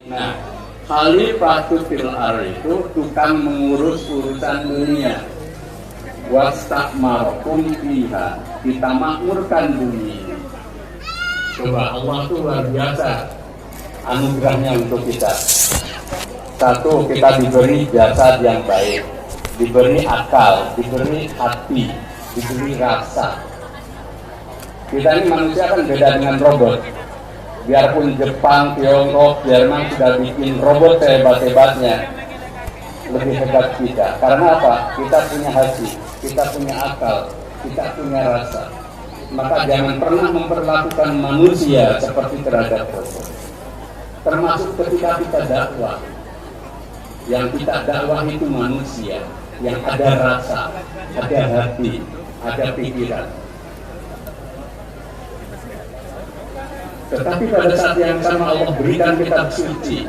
Nah, khalifatul fil ardh itu tukang mengurus urusan dunia. Wastakmarakum fiha, kita makmurkan dunia. Coba Allah tuh luar biasa anugerahnya untuk kita. Satu, kita diberi jasad yang baik, diberi akal, diberi hati, diberi rasa. Kita ini manusia kan beda dengan robot. Biarpun Jepang, Tiongkok, Jerman sudah bikin robot sehebat-hebatnya, lebih hebat kita. Karena apa? Kita punya hati, kita punya akal, kita punya rasa. Maka jangan pernah memperlakukan manusia seperti terhadap robot. Termasuk ketika kita dakwah. Yang kita dakwah itu manusia yang ada rasa, ada hati, ada pikiran. Tetapi pada saat yang sama Allah berikan kitab suci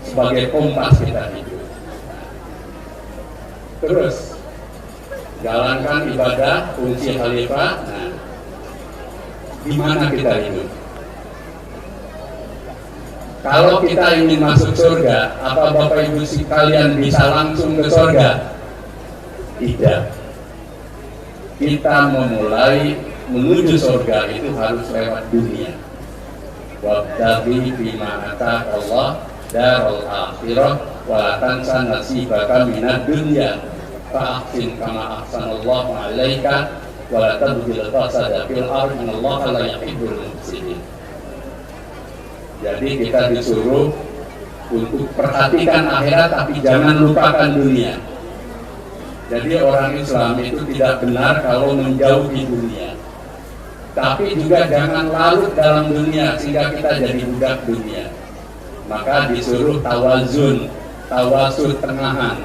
sebagai kompas kita hidup. Terus jalankan ibadah, fungsi khalifah. Nah, di mana kita hidup? Kalau kita ingin masuk surga, apa Bapak Ibu sekalian bisa langsung ke surga? Tidak. Kita memulai menuju surga itu harus lewat dunia. Wabtaghi fima ataka Allah darul akhirah wa la tansa nasibaka minad dunya fa ahsin kama ahsanallahu 'alaika wa la tabghil fasada fil ardi innallaha la yuhibbul mufsidin. Jadi kita disuruh untuk perhatikan akhirat tapi jangan lupakan dunia. Jadi orang Islam itu tidak benar kalau menjauhi dunia. Tapi juga jangan larut dalam dunia sehingga kita jadi budak dunia. Maka disuruh tawazun, tawasud tengahan.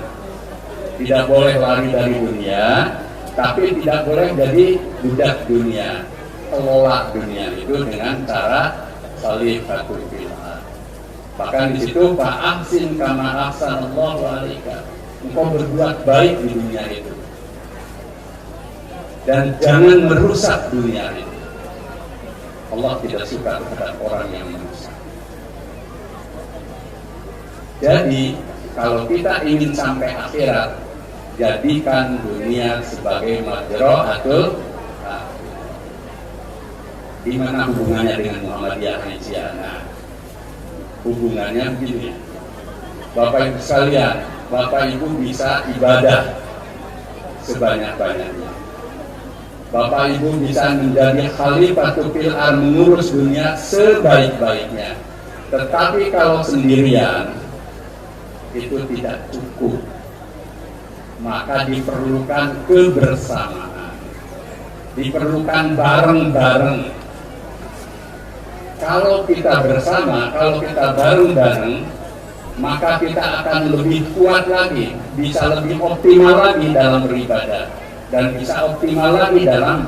Tidak boleh lari dari dunia, tapi tidak boleh jadi budak dunia. Kelola dunia itu dengan cara khalifatul fil ardh. Bahkan di situ fa ahsin kama ahsanallahu 'alaika. Engkau berbuat baik di dunia itu. Dan jangan merusak dunia itu. Allah tidak suka terhadap orang yang merusak. Jadi, kalau kita ingin sampai akhirat, jadikan dunia sebagai majra'atul. Di mana hubungannya dengan Muhammadiyah Aisyah? Nah, hubungannya begini. Bapak Ibu sekalian, Bapak Ibu bisa ibadah sebanyak-banyaknya. Bapak Ibu bisa menjadi khalifatul fil ardh, mengurus dunia sebaik-baiknya. Tetapi kalau sendirian itu tidak cukup. Maka diperlukan kebersamaan. Diperlukan bareng-bareng. Kalau kita bersama, kalau kita bareng-bareng, maka kita akan lebih kuat lagi, bisa lebih optimal lagi dalam beribadah, dan bisa optimal lagi dalam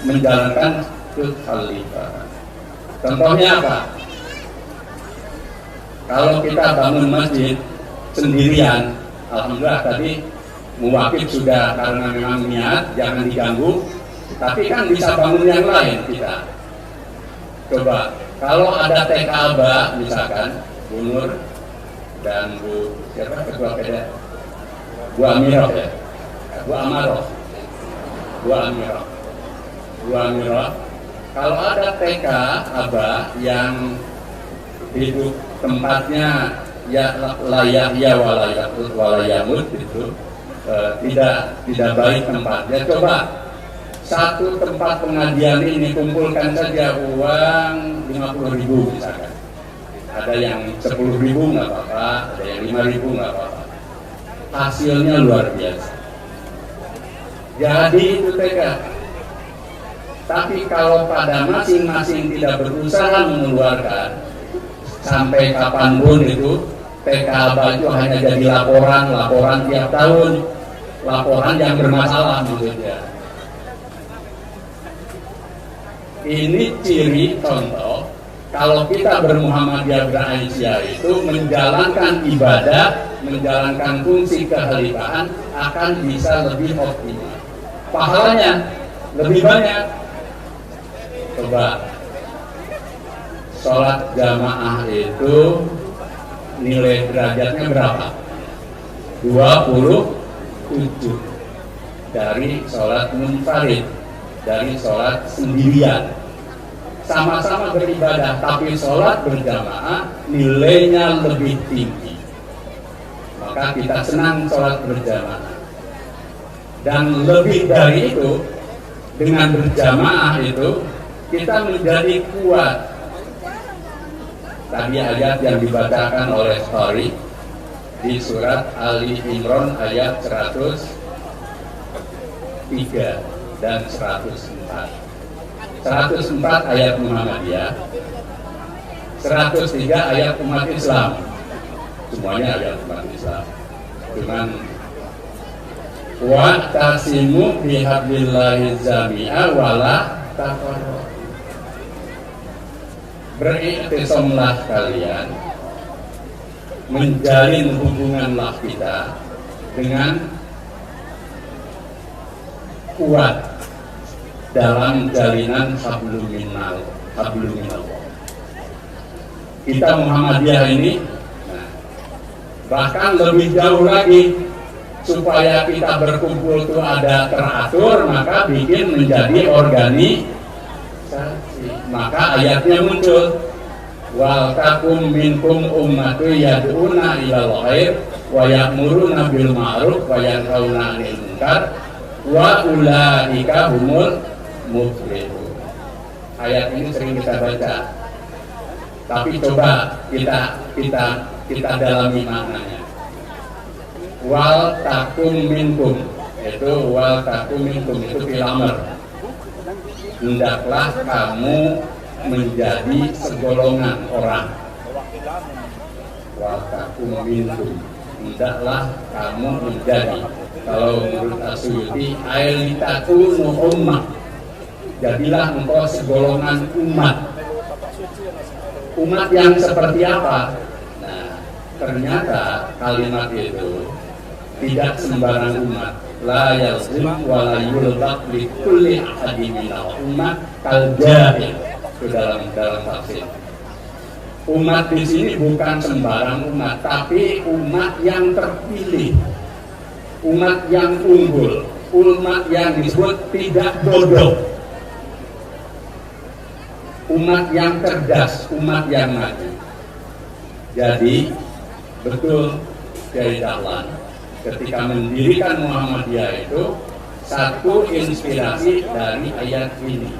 menjalankan kekhalifahan. Contohnya apa? Kalau kita bangun masjid sendirian, alhamdulillah tadi muwakil sudah, karena memang niat jangan diganggu, tapi kan bisa bangun yang lain kita. Coba, kalau ada TK Aba, misalkan, Bu Nur dan Bu, siapa ketua PD? Bu Amirah ya? Bu Amaroh. Bu Amirah. Kalau ada TK Aba yang hidup tempatnya ya layak ya walayamut itu tidak baik tempatnya, coba satu tempat pengajian ini kumpulkan saja uang 50.000 misalkan. Ada yang 10.000 nggak apa-apa, ada yang 5.000 nggak apa-apa. Hasilnya luar biasa. Jadi itu TK. Tapi kalau pada masing-masing tidak berusaha mengeluarkan, sampai kapanpun itu TK itu hanya jadi laporan tiap tahun, laporan yang bermasalah maksudnya. Ini ciri contoh kalau kita bermuhammadiyah beraisyah itu menjalankan ibadah, menjalankan fungsi kekhalifahan akan bisa lebih optimal. Pahalanya lebih banyak. Coba sholat jamaah itu nilai derajatnya berapa? 27 dari sholat munfarid, dari sholat sendirian. Sama-sama beribadah, tapi sholat berjamaah nilainya lebih tinggi. Maka kita senang sholat berjamaah. Dan lebih dari itu, dengan berjamaah itu kita menjadi kuat. Tadi ayat yang dibacakan oleh Qari di surat Ali Imran ayat 103 dan 104. 104 ayat Muhammadiyah, 103 ayat umat Islam. Semuanya ayat umat Islam. Cuman wa tasimu bihablillahi jami'a wala tafarraqu. Beriktisamlah kalian, menjalin hubunganlah kita dengan kuat dalam jalinan hablum minallah. Kita Muhammadiyah ini, bahkan lebih jauh lagi, supaya kita berkumpul itu ada teratur, maka bikin menjadi organisasi. Maka ayatnya muncul, wal takum minkum ummatu yad'una ilal khair wa ya'muruna bil ma'ruf wa yanhauna 'anil munkar wa ulaika humul muflihun. Ayat ini sering kita baca, tapi coba kita dalami maknanya. Wal takum minkum, itu wal takum minkum itu fil amr. Hendaklah kamu menjadi segolongan orang. Wal takum minkum, hendaklah kamu menjadi. Kalau menurut Asyuyuti, ailitakunu ummah, jadilah engkau segolongan umat. Umat yang seperti apa? Nah, ternyata kalimat itu tidak sembarang umat. La yazlim wa la yulbaq li kulli ahadin minal umat kal jahil. Itu dalam tafsir. Umat di sini bukan sembarang umat, tapi umat yang terpilih, umat yang unggul, umat yang disebut tidak bodoh, umat yang cerdas, umat yang maju. Jadi betul dari Dahlan ketika mendirikan Muhammadiyah itu satu inspirasi dari ayat ini.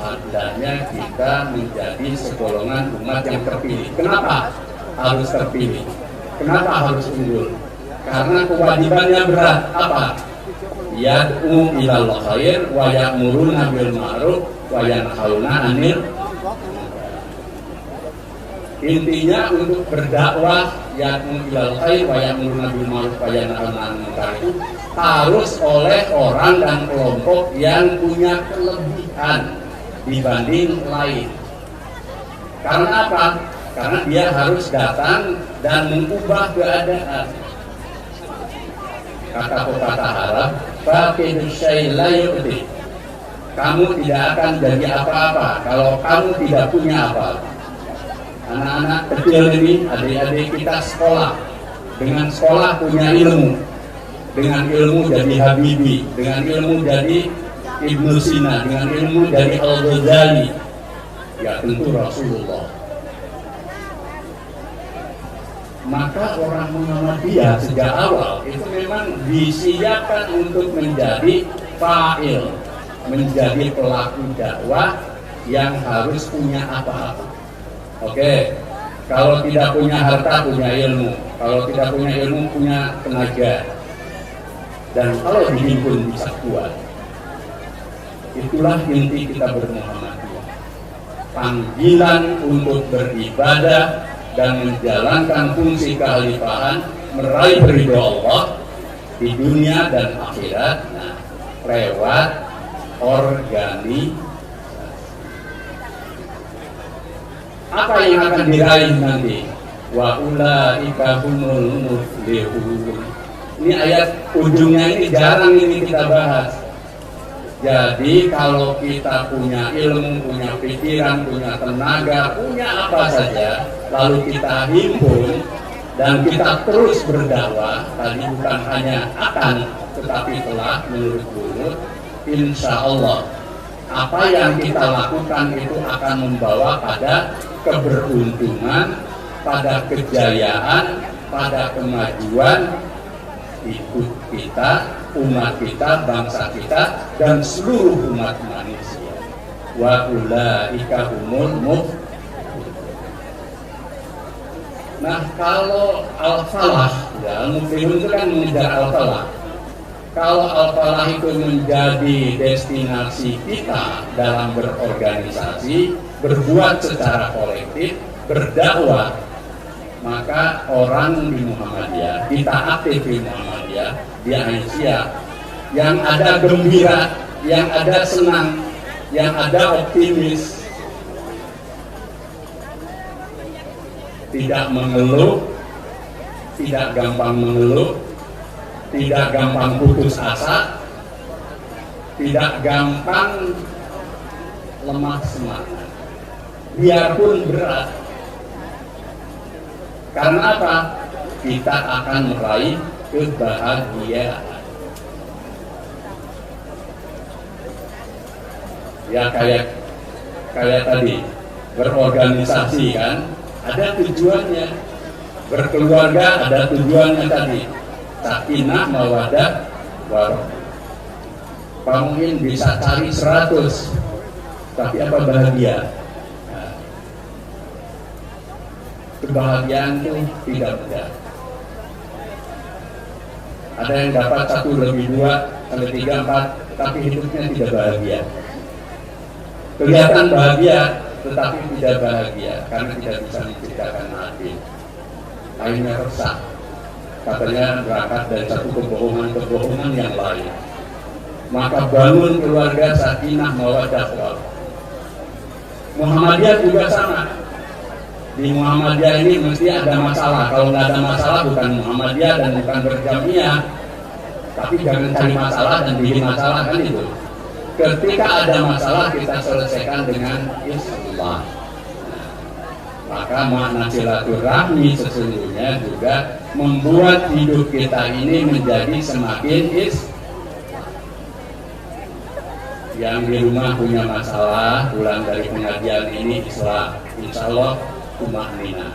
Adanya kita menjadi segolongan umat yang terpilih. Kenapa harus terpilih? Kenapa harus unggul? Karena kewajibannya berat. Apa? Yad'u ilal khair wa ya'muruna bil ma'ruf wa yanhauna 'anil. Intinya untuk berdakwah yad'u ilal khair wa ya'muruna bil ma'ruf wa yanhauna 'anil munkar itu harus oleh orang dan kelompok yang punya kelebihan dibanding lain. Karena apa? Karena dia harus datang dan mengubah keadaan. Kata pepatah Arab, faqidu syai' la yu'ti. Kamu tidak akan jadi apa-apa kalau kamu tidak punya apa-apa. Anak-anak kecil ini, adik-adik kita sekolah. Dengan sekolah punya ilmu. Dengan ilmu jadi Habibie, dengan ilmu jadi Ibnu Sina, dengan ilmu dari Al-Ghazali, ya tentu Rasulullah. Maka orang Muhammadiyah sejak awal itu memang disiapkan untuk menjadi fa'il, menjadi pelaku dakwah yang harus punya apa-apa. Oke, kalau tidak punya harta punya ilmu, kalau tidak punya ilmu punya tenaga, dan kalau dihimpun bisa kuat. Itulah inti kita bermuhammadiyah. Panggilan untuk beribadah dan menjalankan fungsi kekhalifahan, meraih ridho Allah di dunia dan akhirat, nah, lewat organisasi. Apa yang akan diraih nanti? Wa ulaika humul muflihun. Ini ayat ujungnya ini jarang ini kita bahas. Jadi kalau kita punya ilmu, punya pikiran, punya tenaga, punya apa saja, lalu kita himpun dan kita terus berdakwah, tadi bukan hanya akan tetapi telah menurut mulut, insya Allah apa yang kita lakukan itu akan membawa pada keberuntungan, pada kejayaan, pada kemajuan hidup kita, umat kita, bangsa kita, dan seluruh umat manusia. Wa ulaika humul muflihun. Nah, kalau al-falah, ya, al-muflihun itu kan mengejar al-falah. Kalau al-falah itu menjadi destinasi kita dalam berorganisasi, berbuat secara kolektif, berdakwah, maka orang di Muhammadiyah, kita aktif di Muhammadiyah, di Aisyah, yang ada gembira, yang ada senang, yang ada optimis, tidak mengeluh, tidak gampang mengeluh, tidak gampang putus asa, tidak gampang lemah semangat, biarpun berat. Karena apa? Kita akan meraih kebahagiaan. Ya kayak tadi berorganisasi kan, ada tujuannya. Berkeluarga ada tujuannya tadi. Sakinah, mawaddah, warahmah. Kamu bisa cari 100, tapi apa bahagia? Kebahagiaan itu tidak mudah. Ada yang dapat 1 lebih 2 sampai 3, 4, tapi hidupnya tidak bahagia. Kelihatan bahagia, tetapi tidak bahagia karena tidak bisa menciptakan hati. Akhirnya resah. Katanya berangkat dari satu kebohongan yang lain. Maka bangun keluarga sakinah mawaddah warahmah. Muhammadiyah juga sama. Di Muhammadiyah ini mesti ada masalah. Kalau nggak ada masalah bukan Muhammadiyah dan bukan berjamiah. Tapi jangan cari masalah dan bikin masalah, kan itu. Ketika ada masalah kita selesaikan dengan Islam. Maka makna silaturahmi sesungguhnya juga membuat hidup kita ini menjadi semakin yang di rumah punya masalah, pulang dari pengajian ini Islam, insya Allah tumaknina.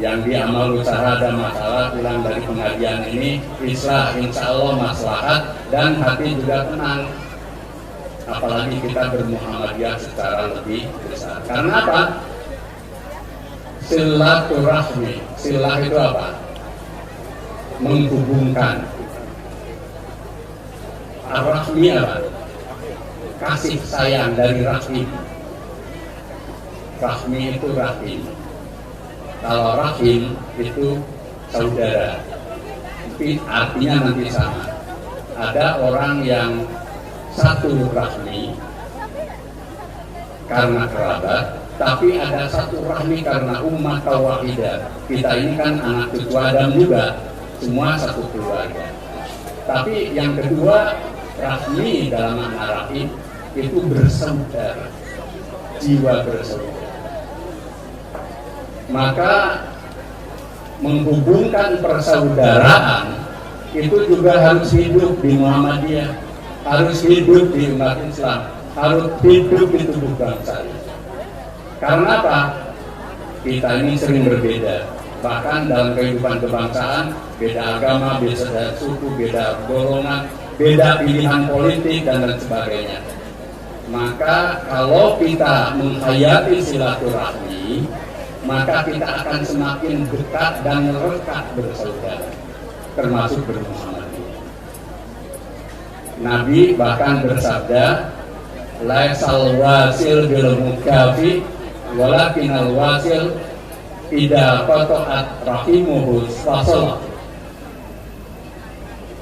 Yang di amal usaha ada masalah, pulang dari pengajian ini Islam, insya Allah maslahat dan hati juga tenang. Apalagi kita bermuhammadiyah secara lebih besar. Karena apa? Silaturahmi. Silah itu apa? Menghubungkan. Ar-Rahmi apa? Kasih sayang dari rahim. Rahmi itu rahim. Kalau rahim itu saudara. Tapi artinya nanti sama. Ada orang yang satu rahmi karena kerabat, tapi ada satu rahmi karena umat wahidah. Kita ini kan anak cucu Adam juga, semua satu keluarga. Tapi yang kedua, rahmi dalam makna rahim itu bersaudara, jiwa bersaudara. Maka menghubungkan persaudaraan itu juga harus hidup di Muhammadiyah, harus hidup di umat Islam, harus hidup di tubuh bangsa. Karena apa? Kita ini sering berbeda, bahkan dalam kehidupan kebangsaan, beda agama, beda suku, beda golongan, beda pilihan politik dan lain sebagainya. Maka kalau kita menghayati silaturahmi, maka kita akan semakin dekat dan lekat bersaudara, termasuk bermuhammadiyah. Nabi bahkan bersabda, laisal wasil bil mukafi walakinal wasil idza qata'at rahimuhu fasala.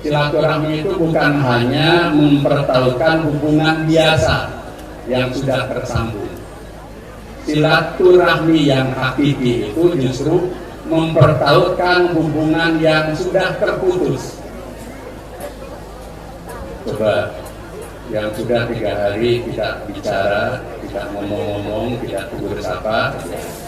Silaturahmi itu bukan hanya mempertaruhkan hubungan biasa yang sudah tersambung. Silaturahmi yang hakiki itu justru mempertaruhkan hubungan yang sudah terputus. Coba yang sudah 3 hari tidak bicara, tidak ngomong-ngomong, tidak tegur sapa, ya.